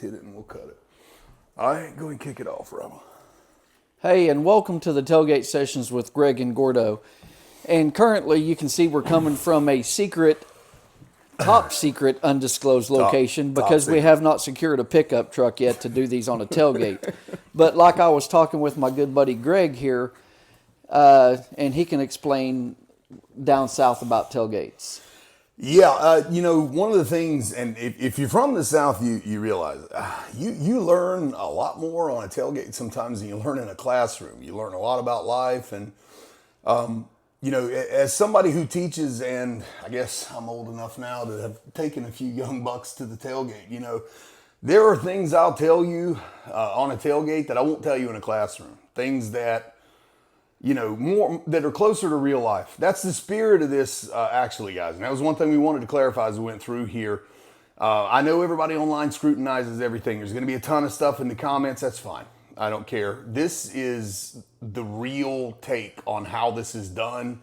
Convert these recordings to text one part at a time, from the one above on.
Hit it and we'll cut it. All right, go ahead and kick it off, Rob. Hey, and welcome to the Tailgate Sessions with Greg and Gordo. And currently, you can see we're coming from a top secret, undisclosed location because we have not secured a pickup truck yet to do these on a tailgate. But like I was talking with my good buddy Greg here, and he can explain down south about tailgates. Yeah, one of the things, and if you're from the South, you realize you learn a lot more on a tailgate sometimes than you learn in a classroom. You learn a lot about life, and as somebody who teaches, and I guess I'm old enough now to have taken a few young bucks to the tailgate. There are things I'll tell you on a tailgate that I won't tell you in a classroom. Things that more that are closer to real life. That's the spirit of this, actually, guys. And that was one thing we wanted to clarify as we went through here. I know everybody online scrutinizes everything. There's going to be a ton of stuff in the comments. That's fine. I don't care. This is the real take on how this is done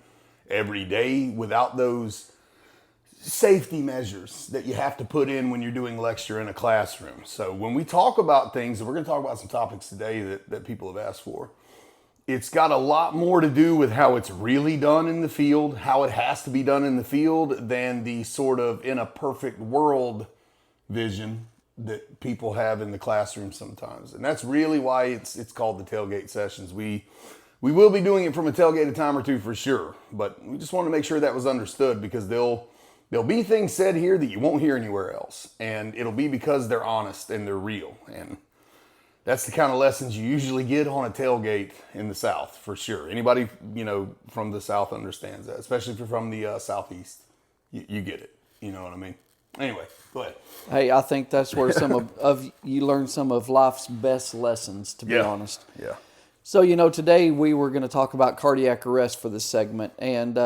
every day without those safety measures that you have to put in when you're doing lecture in a classroom. So when we talk about things, and we're going to talk about some topics today that people have asked for, it's got a lot more to do with how it's really done in the field, how it has to be done in the field, than the sort of in a perfect world vision that people have in the classroom sometimes. And that's really why it's called the Tailgate Sessions. We will be doing it from a tailgate a time or two for sure, but we just want to make sure that was understood because there'll be things said here that you won't hear anywhere else. And it'll be because they're honest and they're real. And that's the kind of lessons you usually get on a tailgate in the South, for sure. Anybody, from the South understands that, especially if you're from the Southeast. You get it. You know what I mean? Anyway, go ahead. Hey, I think that's where some of you learn some of life's best lessons, to be honest. Yeah. So, today we were going to talk about cardiac arrest for this segment. And,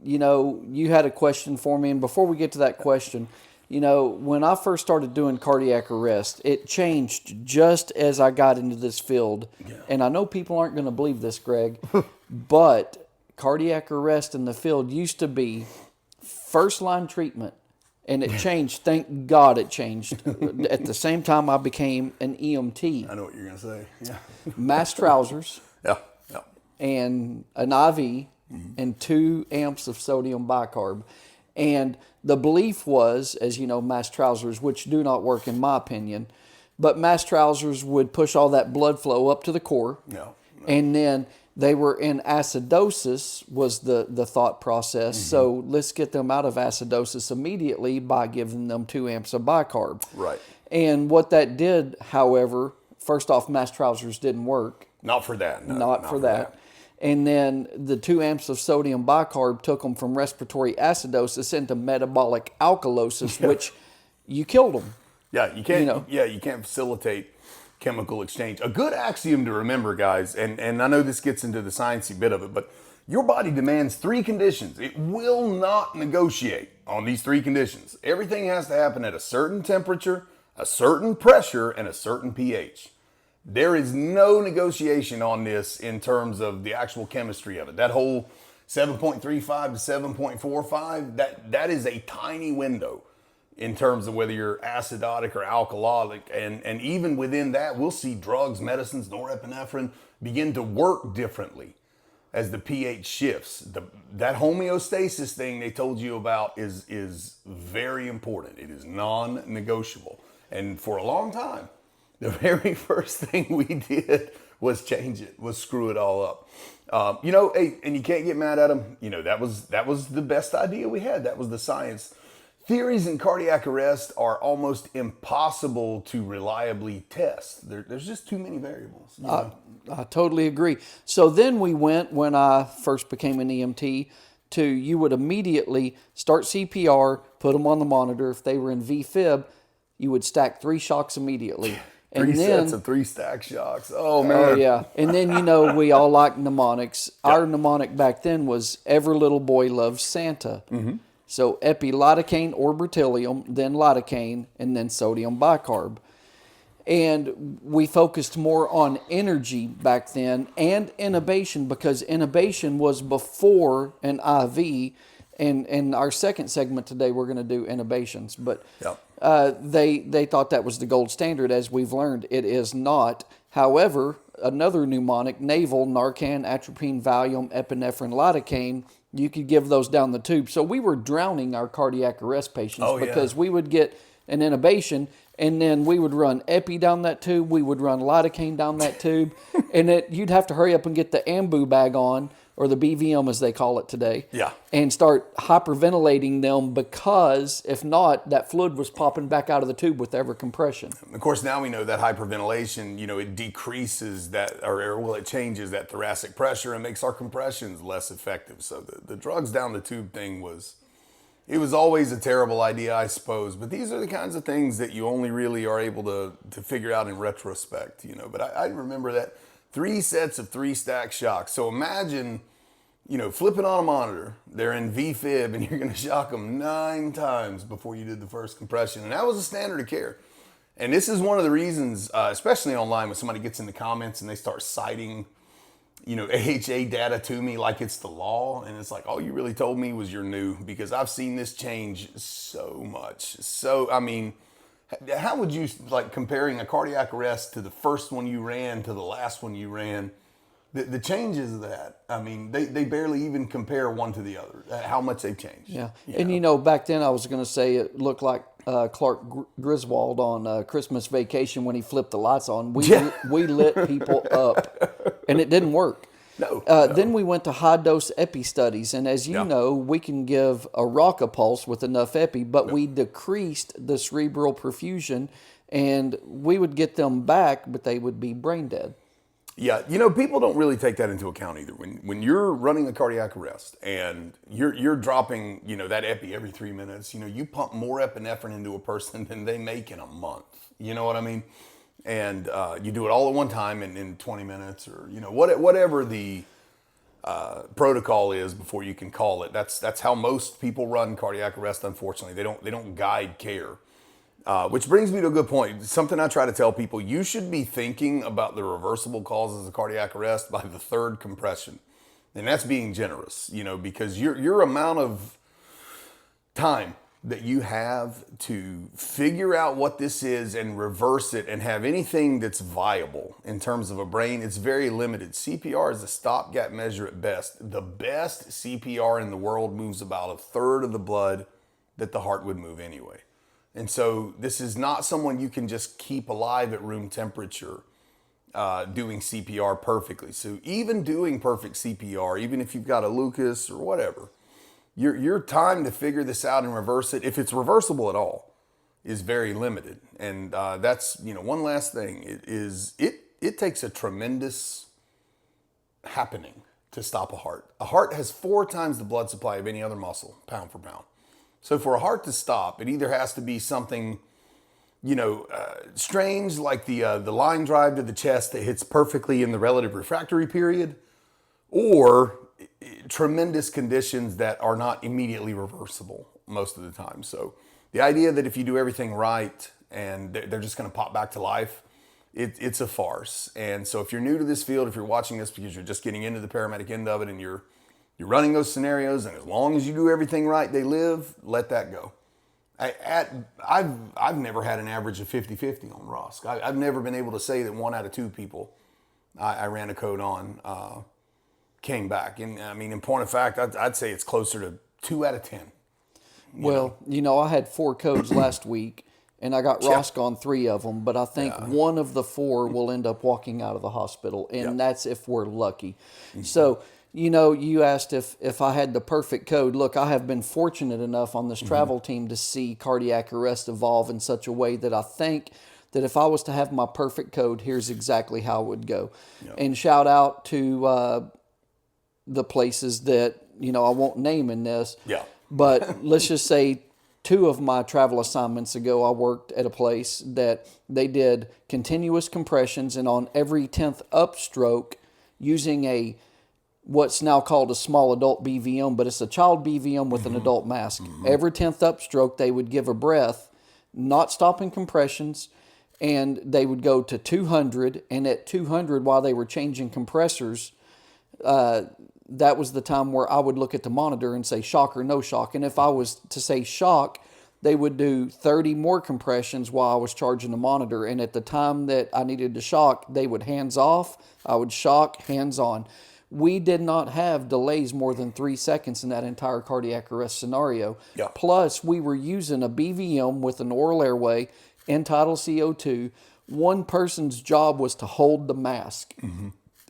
you had a question for me. And before we get to that question, when I first started doing cardiac arrest, it changed just as I got into this field. Yeah. And I know people aren't going to believe this, Greg, but cardiac arrest in the field used to be first line treatment. And it changed. Thank God it changed. At the same time, I became an EMT. I know what you're going to say. Yeah. Mass trousers. Yeah. And an IV and 2 amps of sodium bicarb. And the belief was, as you know, mass trousers, which do not work in my opinion, but mass trousers would push all that blood flow up to the core. No. And then they were in acidosis was the thought process. Mm-hmm. So let's get them out of acidosis immediately by giving them 2 amps of bicarb. Right. And what that did, however, first off, mass trousers didn't work. Not for that. No, not for that. And then the 2 amps of sodium bicarb took them from respiratory acidosis into metabolic alkalosis, which you killed them. Yeah, you can't. You can't facilitate chemical exchange. A good axiom to remember, guys, and I know this gets into the sciencey bit of it, but your body demands 3 conditions. It will not negotiate on these 3 conditions. Everything has to happen at a certain temperature, a certain pressure, and a certain pH. There is no negotiation on this in terms of the actual chemistry of it. That whole 7.35 to 7.45, that is a tiny window in terms of whether you're acidotic or alkalotic. And even within that, we'll see drugs, medicines, norepinephrine begin to work differently as the pH shifts. That homeostasis thing they told you about is very important. It is non-negotiable. And for a long time, the very first thing we did was change it, was screw it all up. Hey, and you can't get mad at them. That was the best idea we had. That was the science. Theories in cardiac arrest are almost impossible to reliably test. There's just too many variables. I totally agree. So then we went, when I first became an EMT, to you would immediately start CPR, put them on the monitor. If they were in VFib, you would stack 3 shocks immediately. And 3 sets of 3 stack shocks. Oh, man. Oh, yeah. And then, we all like mnemonics. Yep. Our mnemonic back then was every little boy loves Santa. Mm-hmm. So epi-lidocaine or beryllium, then lidocaine, and then sodium bicarb. And we focused more on energy back then and intubation, because intubation was before an IV And our second segment today, we're going to do innovations. But Yep. they thought that was the gold standard. As we've learned, it is not. However, another mnemonic, naval, Narcan, atropine, Valium, epinephrine, lidocaine, you could give those down the tube. So we were drowning our cardiac arrest patients Oh, yeah. because we would get an intubation, and then we would run epi down that tube, we would run lidocaine down that tube, and you'd have to hurry up and get the ambu bag on, or the BVM as they call it today, Yeah. and start hyperventilating them, because if not, that fluid was popping back out of the tube with every compression. Of course, now we know that hyperventilation, it decreases that, it changes that thoracic pressure and makes our compressions less effective. So the drugs down the tube thing it was always a terrible idea, I suppose. But these are the kinds of things that you only really are able to figure out in retrospect, But I remember that 3 sets of 3 stack shocks. So imagine, flipping on a monitor, they're in V-fib, and you're going to shock them 9 times before you did the first compression. And that was a standard of care. And this is one of the reasons, especially online, when somebody gets in the comments and they start citing, AHA data to me like it's the law. And it's like, all you really told me was you're new, because I've seen this change so much. So, how would you, comparing a cardiac arrest to the first one you ran to the last one you ran, the changes of that, they barely even compare one to the other, how much they've changed. Yeah. And, back then I was going to say it looked like Clark Griswold on Christmas Vacation when he flipped the lights on. We lit people up, and it didn't work. No. Then we went to high-dose epi studies, and as you know, we can give a rocket pulse with enough epi, but we decreased the cerebral perfusion, and we would get them back, but they would be brain dead. Yeah, people don't really take that into account either. When you're running a cardiac arrest and you're dropping, that epi every 3 minutes, you pump more epinephrine into a person than they make in a month. You know what I mean? And you do it all at one time in 20 minutes, or whatever the protocol is before you can call it. That's how most people run cardiac arrest. Unfortunately, they don't guide care. Which brings me to a good point. Something I try to tell people: you should be thinking about the reversible causes of cardiac arrest by the 3rd compression, and that's being generous. Because your amount of time that you have to figure out what this is and reverse it and have anything that's viable in terms of a brain, it's very limited. CPR is a stopgap measure at best. The best CPR in the world moves about 1/3 of the blood that the heart would move anyway. And so this is not someone you can just keep alive at room temperature doing CPR perfectly. So even doing perfect CPR, even if you've got a Lucas or whatever, your time to figure this out and reverse it, if it's reversible at all, is very limited. And that's, one last thing. It takes a tremendous happening to stop a heart. A heart has 4 times the blood supply of any other muscle, pound for pound. So for a heart to stop, it either has to be something, strange, like the line drive to the chest that hits perfectly in the relative refractory period, or tremendous conditions that are not immediately reversible most of the time. So the idea that if you do everything right and they're just going to pop back to life, it's a farce. And so if you're new to this field, if you're watching this because you're just getting into the paramedic end of it and you're running those scenarios, and as long as you do everything right, they live, let that go. I've never had an average of 50-50 on ROSC. I've never been able to say that 1 out of 2 people I ran a code on came back. And in point of fact, I'd say it's closer to 2 out of 10. Well, I had 4 codes last week, and I got ROSC on 3 of them, but I think 1 of the 4 will end up walking out of the hospital, and that's if we're lucky. Mm-hmm. So, you asked if I had the perfect code. Look, I have been fortunate enough on this travel team to see cardiac arrest evolve in such a way that I think that if I was to have my perfect code, here's exactly how it would go. Yep. And shout out to the places that, I won't name in this. Yeah. But let's just say 2 of my travel assignments ago, I worked at a place that they did continuous compressions, and on every 10th upstroke, using what's now called a small adult BVM, but it's a child BVM with an adult mask. Mm-hmm. Every 10th upstroke, they would give a breath, not stopping compressions, and they would go to 200, and at 200, while they were changing compressors, that was the time where I would look at the monitor and say shock or no shock. And if I was to say shock, they would do 30 more compressions while I was charging the monitor. And at the time that I needed to shock, they would hands off, I would shock, hands on. We did not have delays more than 3 seconds in that entire cardiac arrest scenario. Yeah. Plus, we were using a BVM with an oral airway, end-tidal CO2. One person's job was to hold the mask.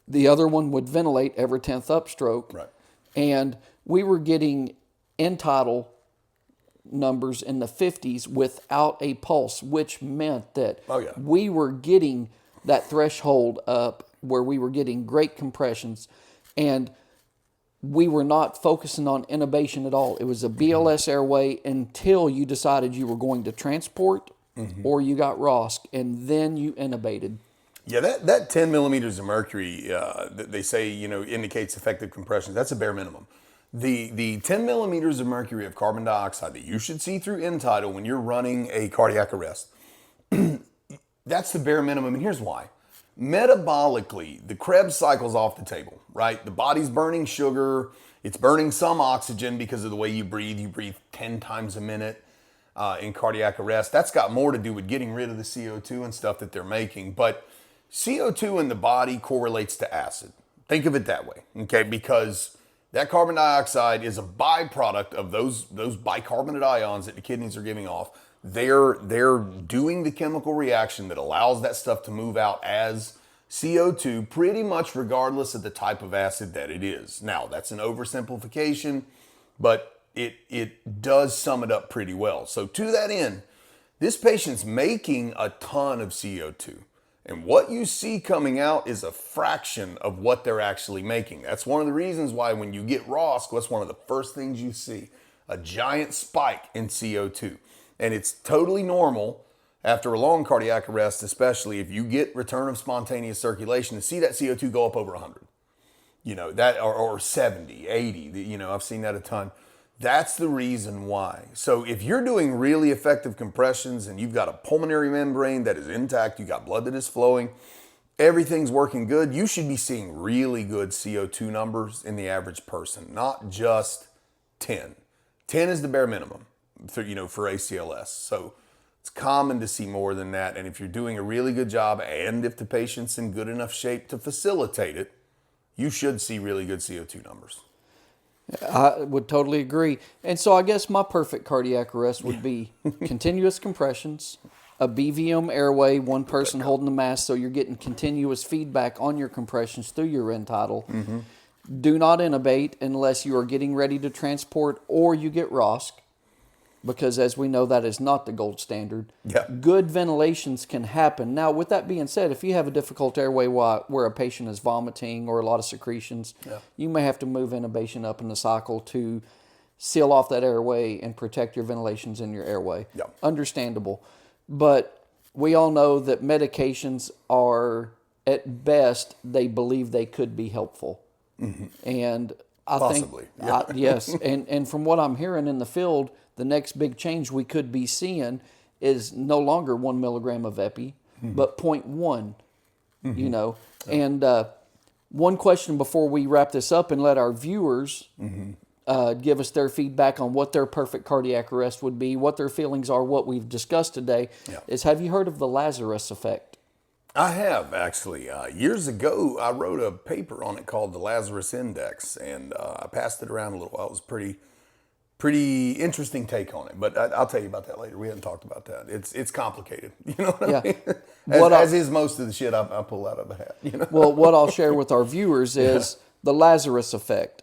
The other one would ventilate every 10th upstroke. Right. And we were getting end-tidal numbers in the 50s without a pulse, which meant that we were getting that threshold up where we were getting great compressions, and we were not focusing on intubation at all. It was a BLS airway until you decided you were going to transport or you got ROSC, and then you intubated. Yeah, that 10 millimeters of mercury that they say, indicates effective compression, that's a bare minimum. The 10 millimeters of mercury of carbon dioxide that you should see through end-tidal when you're running a cardiac arrest, that's the bare minimum, and here's why. Metabolically, the Krebs cycle's off the table, right? The body's burning sugar, it's burning some oxygen because of the way you breathe. You breathe 10 times a minute in cardiac arrest. That's got more to do with getting rid of the CO2 and stuff that they're making, but CO2 in the body correlates to acid. Think of it that way, okay? Because that carbon dioxide is a byproduct of those bicarbonate ions that the kidneys are giving off. They're doing the chemical reaction that allows that stuff to move out as CO2 pretty much regardless of the type of acid that it is. Now, that's an oversimplification, but it does sum it up pretty well. So to that end, this patient's making a ton of CO2. And what you see coming out is a fraction of what they're actually making. That's one of the reasons why when you get ROSC, what's one of the first things you see? A giant spike in CO2. And it's totally normal after a long cardiac arrest, especially if you get return of spontaneous circulation, to see that CO2 go up over 100. That or 70, 80, I've seen that a ton. That's the reason why. So if you're doing really effective compressions and you've got a pulmonary membrane that is intact, you got blood that is flowing, everything's working good, you should be seeing really good CO2 numbers in the average person, not just 10. 10 is the bare minimum for ACLS. So it's common to see more than that. And if you're doing a really good job and if the patient's in good enough shape to facilitate it, you should see really good CO2 numbers. I would totally agree. And so I guess my perfect cardiac arrest would be continuous compressions, a BVM airway, one person holding the mask, so you're getting continuous feedback on your compressions through your end-tidal. Do not intubate unless you are getting ready to transport or you get ROSC, because as we know, that is not the gold standard. Yeah. Good ventilations can happen. Now, with that being said, if you have a difficult airway where a patient is vomiting or a lot of secretions, you may have to move intubation up in the cycle to seal off that airway and protect your ventilations in your airway. Yeah. Understandable. But we all know that medications are, at best, they believe they could be helpful. And I Possibly. think, yes, and from what I'm hearing in the field, the next big change we could be seeing is no longer 1 milligram of epi, but 0.1, And one question before we wrap this up and let our viewers give us their feedback on what their perfect cardiac arrest would be, what their feelings are, what we've discussed today, is have you heard of the Lazarus effect? I have, actually. Years ago, I wrote a paper on it called the Lazarus Index, and I passed it around a little while. It was pretty interesting take on it, but I'll tell you about that later. We haven't talked about that. It's complicated, you know what I mean? As is most of the shit I pull out of the hat. Well, what I'll share with our viewers is the Lazarus effect.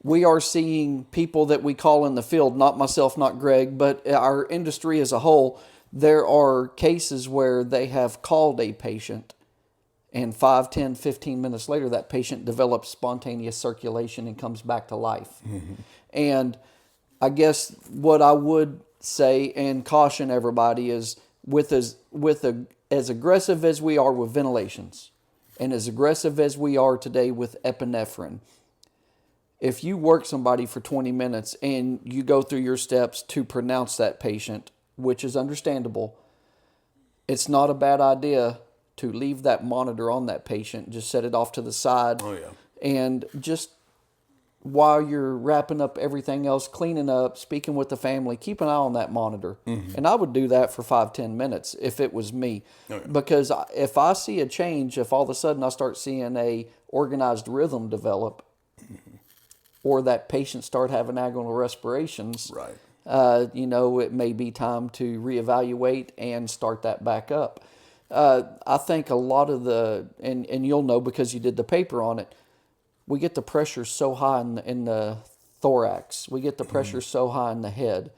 We are seeing people that we call in the field, not myself, not Greg, but our industry as a whole. There are cases where they have called a patient and 5, 10, 15 minutes later, that patient develops spontaneous circulation and comes back to life. And I guess what I would say and caution everybody is as aggressive as we are with ventilations and as aggressive as we are today with epinephrine, if you work somebody for 20 minutes and you go through your steps to pronounce that patient, which is understandable, it's not a bad idea to leave that monitor on that patient, just set it off to the side and just while you're wrapping up everything else, cleaning up, speaking with the family, keep an eye on that monitor. And I would do that for 5-10 minutes if it was me. Okay. Because if I see a change, if all of a sudden I start seeing a organized rhythm develop, or that patient start having agonal respirations, Right. it may be time to reevaluate and start that back up. I think a lot of and you'll know because you did the paper on it, we get the pressure so high in the thorax. We get the pressure so high in the head.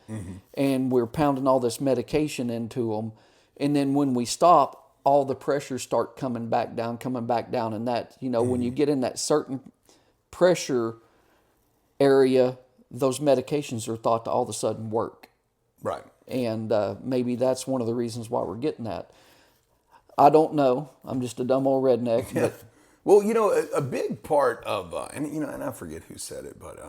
And we're pounding all this medication into them. And then when we stop, all the pressures start coming back down. And that, when you get in that certain pressure area, those medications are thought to all of a sudden work. Right. And maybe that's one of the reasons why we're getting that. I don't know. I'm just a dumb old redneck. But Well, a big part of, and I forget who said it, but,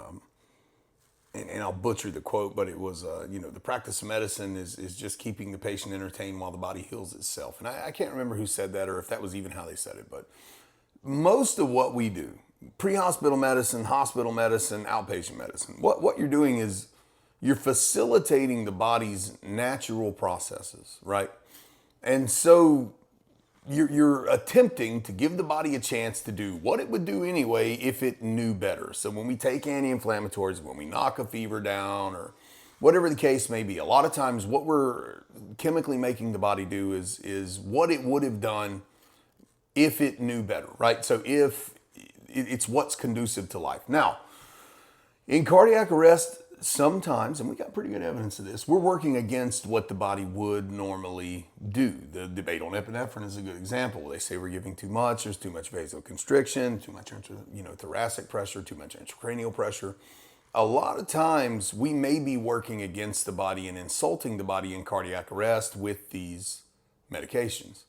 and I'll butcher the quote, but it was, the practice of medicine is just keeping the patient entertained while the body heals itself. And I can't remember who said that or if that was even how they said it, but most of what we do, pre-hospital medicine, hospital medicine, outpatient medicine, what you're doing is you're facilitating the body's natural processes, right? And so you're attempting to give the body a chance to do what it would do anyway if it knew better. So when we take anti-inflammatories, when we knock a fever down or whatever the case may be, a lot of times what we're chemically making the body do is what it would have done if it knew better, right? So if it's what's conducive to life. Now, in cardiac arrest, sometimes, and we got pretty good evidence of this, we're working against what the body would normally do. The debate on epinephrine is a good example. They say we're giving too much. There's too much vasoconstriction, too much thoracic pressure, too much intracranial pressure. A lot of times we may be working against the body and insulting the body in cardiac arrest with these medications.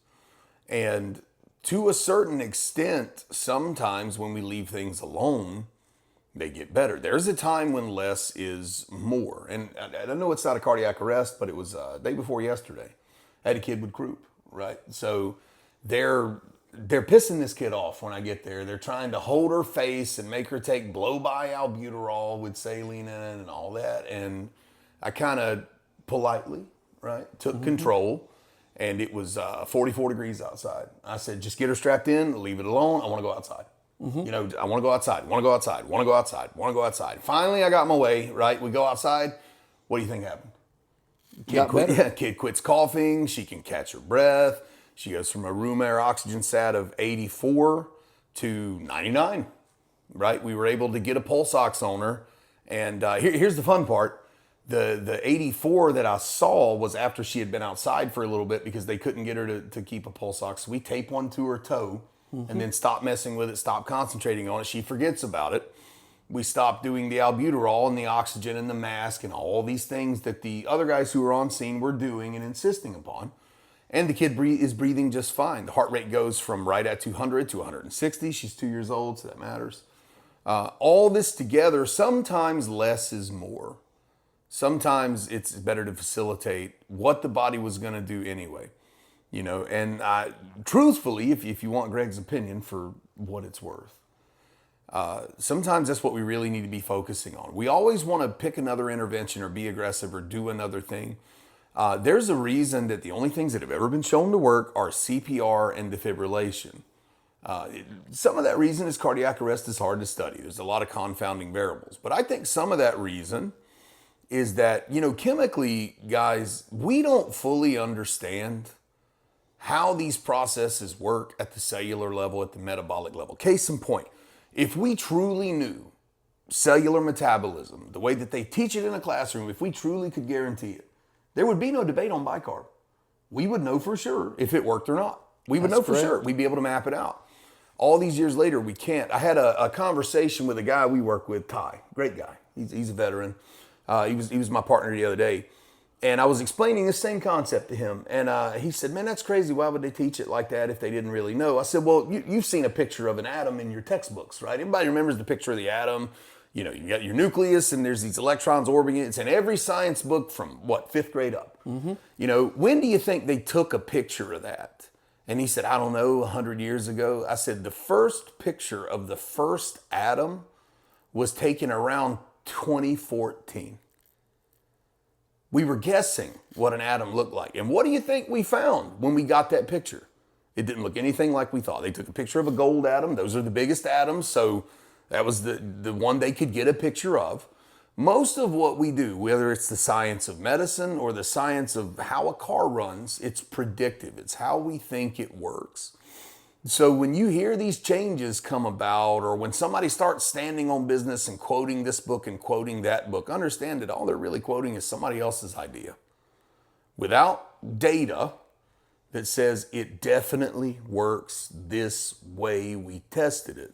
And to a certain extent, sometimes when we leave things alone, they get better. There's a time when less is more. And I know it's not a cardiac arrest, but it was day before yesterday. I had a kid with croup, right? So they're pissing this kid off when I get there. They're trying to hold her face and make her take blow-by albuterol with saline in it and all that. And I kind of politely, right, took control. And it was 44 degrees outside. I said, just get her strapped in, leave it alone. I want to go outside. I want to go outside. Finally, I got my way, right? We go outside. What do you think happened? Kid quits coughing. She can catch her breath. She goes from a room air oxygen sat of 84 to 99, right? We were able to get a pulse ox on her. And here's the fun part. The 84 that I saw was after she had been outside for a little bit because they couldn't get her to keep a pulse ox. So we tape one to her toe and then stop messing with it, stop concentrating on it. She forgets about it. We stop doing the albuterol and the oxygen and the mask and all these things that the other guys who were on scene were doing and insisting upon. And the kid is breathing just fine. The heart rate goes from right at 200 to 160. She's 2 years old, so that matters. All this together, sometimes less is more. Sometimes it's better to facilitate what the body was going to do anyway. And truthfully, if you want Greg's opinion for what it's worth, sometimes that's what we really need to be focusing on. We always want to pick another intervention or be aggressive or do another thing. There's a reason that the only things that have ever been shown to work are CPR and defibrillation. Some of that reason is cardiac arrest is hard to study. There's a lot of confounding variables. But I think some of that reason is that, chemically, guys, we don't fully understand how these processes work at the cellular level, at the metabolic level. Case in point, if we truly knew cellular metabolism, the way that they teach it in a classroom, if we truly could guarantee it, there would be no debate on bicarb. We would know for sure if it worked or not. We would know for sure. We'd be able to map it out. All these years later, we can't. I had a conversation with a guy we work with, Ty, great guy. He's a veteran. He was my partner the other day. And I was explaining the same concept to him. And he said, man, that's crazy. Why would they teach it like that if they didn't really know? I said, well, you've seen a picture of an atom in your textbooks, right? Everybody remembers the picture of the atom. You got your nucleus and there's these electrons orbiting it. It's in every science book from, 5th grade up. When do you think they took a picture of that? And he said, I don't know, 100 years ago. I said, the first picture of the first atom was taken around 2014. We were guessing what an atom looked like. And what do you think we found when we got that picture? It didn't look anything like we thought. They took a picture of a gold atom. Those are the biggest atoms, so that was the one they could get a picture of. Most of what we do, whether it's the science of medicine or the science of how a car runs, it's predictive. It's how we think it works. So when you hear these changes come about, or when somebody starts standing on business and quoting this book and quoting that book, understand that all they're really quoting is somebody else's idea. Without data that says it definitely works this way we tested it,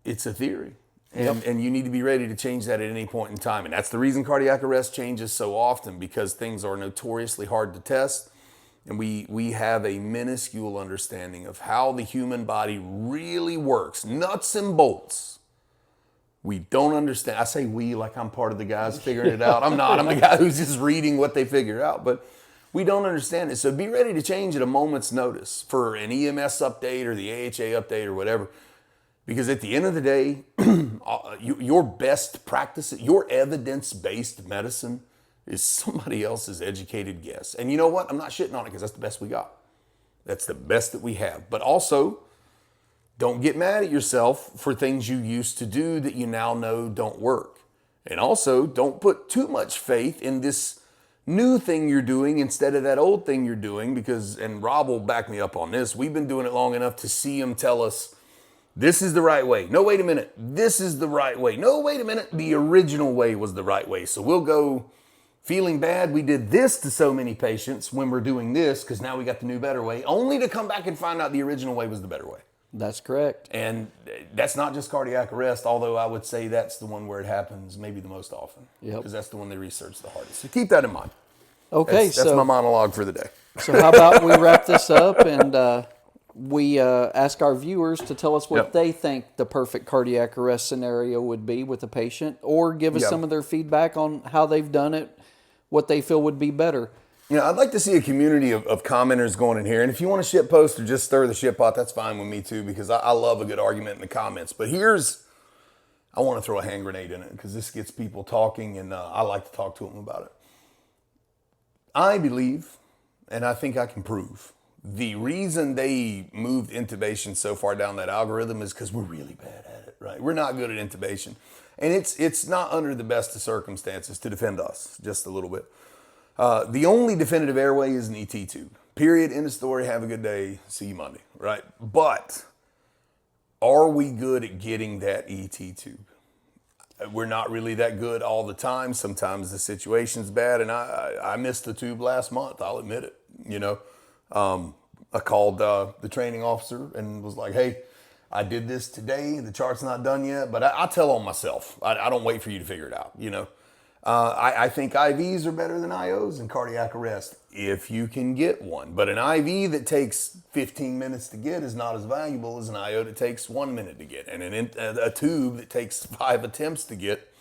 it's a theory. And you need to be ready to change that at any point in time. And that's the reason cardiac arrest changes so often, because things are notoriously hard to test. And we have a minuscule understanding of how the human body really works, nuts and bolts. We don't understand. I say we like I'm part of the guys figuring it out. I'm not. I'm the guy who's just reading what they figure out. But we don't understand it. So be ready to change at a moment's notice for an EMS update or the AHA update or whatever. Because at the end of the day, your best practice, your evidence-based medicine is somebody else's educated guess. And you know what? I'm not shitting on it because that's the best we got. That's the best that we have. But also, don't get mad at yourself for things you used to do that you now know don't work. And also, don't put too much faith in this new thing you're doing instead of that old thing you're doing, because, and Rob will back me up on this, we've been doing it long enough to see him tell us, this is the right way. No, wait a minute. This is the right way. No, wait a minute. The original way was the right way. So we'll go feeling bad we did this to so many patients when we're doing this because now we got the new better way, only to come back and find out the original way was the better way. That's correct. And that's not just cardiac arrest, although I would say that's the one where it happens maybe the most often. Yep. Because that's the one they research the hardest. So keep that in mind. Okay, that's my monologue for the day. So how about we wrap this up and we ask our viewers to tell us what they think the perfect cardiac arrest scenario would be with a patient, or give us some of their feedback on how they've done it, what they feel would be better. You know, I'd like to see a community of commenters going in here. And if you want to shit post or just stir the shit pot, that's fine with me too, because I love a good argument in the comments. But I want to throw a hand grenade in it because this gets people talking, and I like to talk to them about it. I believe, and I think I can prove, the reason they moved intubation so far down that algorithm is because we're really bad at it, right? We're not good at intubation. And it's not under the best of circumstances to defend us, just a little bit. The only definitive airway is an ET tube. Period. End of story. Have a good day. See you Monday, right? But are we good at getting that ET tube? We're not really that good all the time. Sometimes the situation's bad, and I missed the tube last month. I'll admit it. You know, I called the training officer and was like, hey, I did this today. The chart's not done yet, but I tell on myself. I don't wait for you to figure it out, you know. I think IVs are better than IOs in cardiac arrest if you can get one. But an IV that takes 15 minutes to get is not as valuable as an IO that takes 1 minute to get. And a tube that takes 5 attempts to get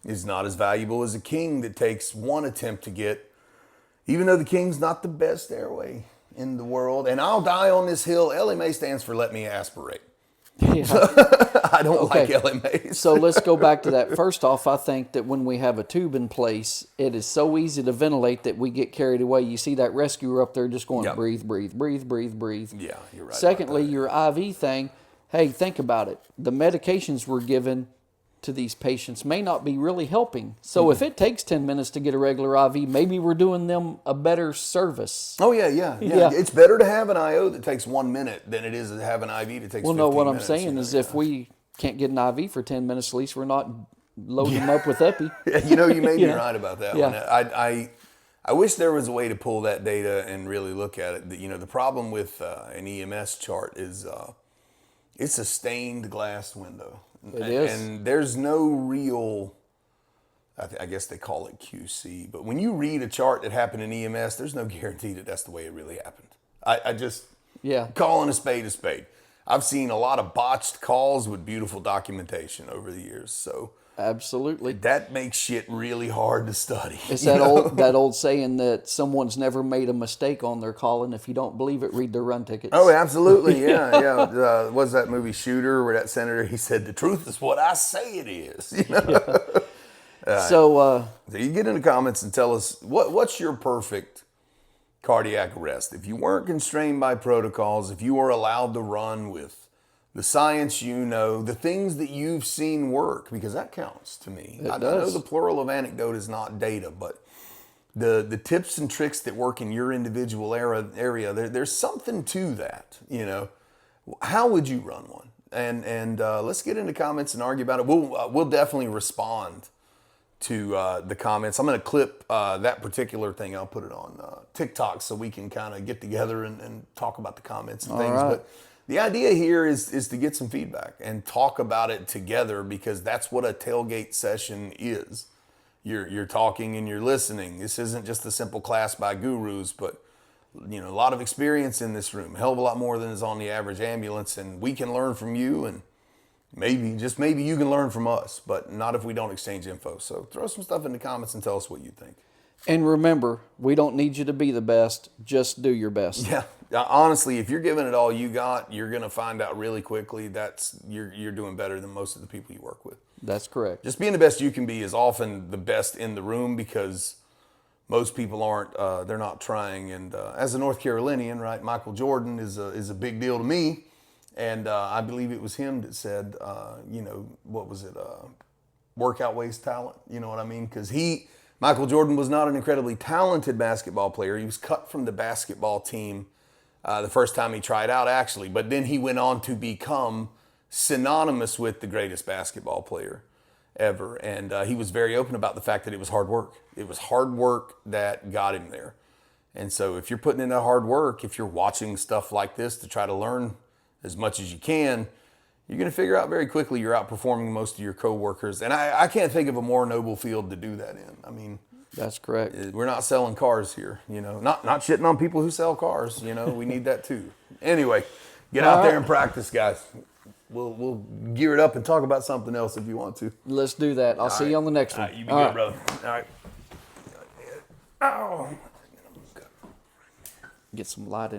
is not as valuable as a king that takes 1 attempt to get, even though the king's not the best airway in the world. And I'll die on this hill. LMA stands for let me aspirate. Yeah. I don't like LMAs. So let's go back to that. First off, I think that when we have a tube in place, it is so easy to ventilate that we get carried away. You see that rescuer up there just going breathe, breathe, breathe, breathe, breathe. Yeah, you're right. Secondly, your IV thing, hey, think about it. The medications we're given to these patients may not be really helping. So if it takes 10 minutes to get a regular IV, maybe we're doing them a better service. Oh, yeah. It's better to have an IO that takes 1 minute than it is to have an IV that takes 15 minutes. Well, no, what I'm saying is if we can't get an IV for 10 minutes, at least we're not loading them up with epi. You know, you may be right about that one. Yeah. I wish there was a way to pull that data and really look at it. You know, the problem with an EMS chart is it's a stained glass window. It is. And there's no real, I guess they call it QC, but when you read a chart that happened in EMS, there's no guarantee that that's the way it really happened. I just, calling a spade a spade. I've seen a lot of botched calls with beautiful documentation over the years. So Absolutely. That makes shit really hard to study. It's you that know? old saying that someone's never made a mistake on their call, and if you don't believe it, read their run tickets. Oh, absolutely, yeah. What's that movie Shooter, where that senator, he said, "The truth is what I say it is." You know? So, So you get in the comments and tell us what's your perfect cardiac arrest. If you weren't constrained by protocols, if you were allowed to run with the science, the things that you've seen work, because that counts to me. I know the plural of anecdote is not data, but the tips and tricks that work in your individual area, there's something to that. How would you run one? And let's get into comments and argue about it. We'll definitely respond to the comments. I'm going to clip that particular thing. I'll put it on TikTok so we can kind of get together and talk about the comments and things. Right. But the idea here is to get some feedback and talk about it together, because that's what a tailgate session is. You're talking and you're listening. This isn't just a simple class by gurus, but a lot of experience in this room, a hell of a lot more than is on the average ambulance, and we can learn from you, and maybe, just maybe, you can learn from us, but not if we don't exchange info. So throw some stuff in the comments and tell us what you think. And remember, we don't need you to be the best. Just do your best. Yeah. Honestly, if you're giving it all you got, you're going to find out really quickly you're doing better than most of the people you work with. That's correct. Just being the best you can be is often the best in the room, because most people aren't, they're not trying. And as a North Carolinian, right, Michael Jordan is a big deal to me. And I believe it was him that said, what was it? Workout weighs talent. You know what I mean? Because Michael Jordan was not an incredibly talented basketball player. He was cut from the basketball team the first time he tried out, actually. But then he went on to become synonymous with the greatest basketball player ever. And he was very open about the fact that it was hard work. It was hard work that got him there. And so if you're putting in that hard work, if you're watching stuff like this to try to learn as much as you can, you're going to figure out very quickly you're outperforming most of your coworkers. And I can't think of a more noble field to do that in. I mean, that's correct. We're not selling cars here, not shitting on people who sell cars, we need that too. Anyway, get out there and practice, guys. We'll gear it up and talk about something else if you want to. Let's do that. I'll see you on the next one. You be good, brother. All right. Ow. Get some light in.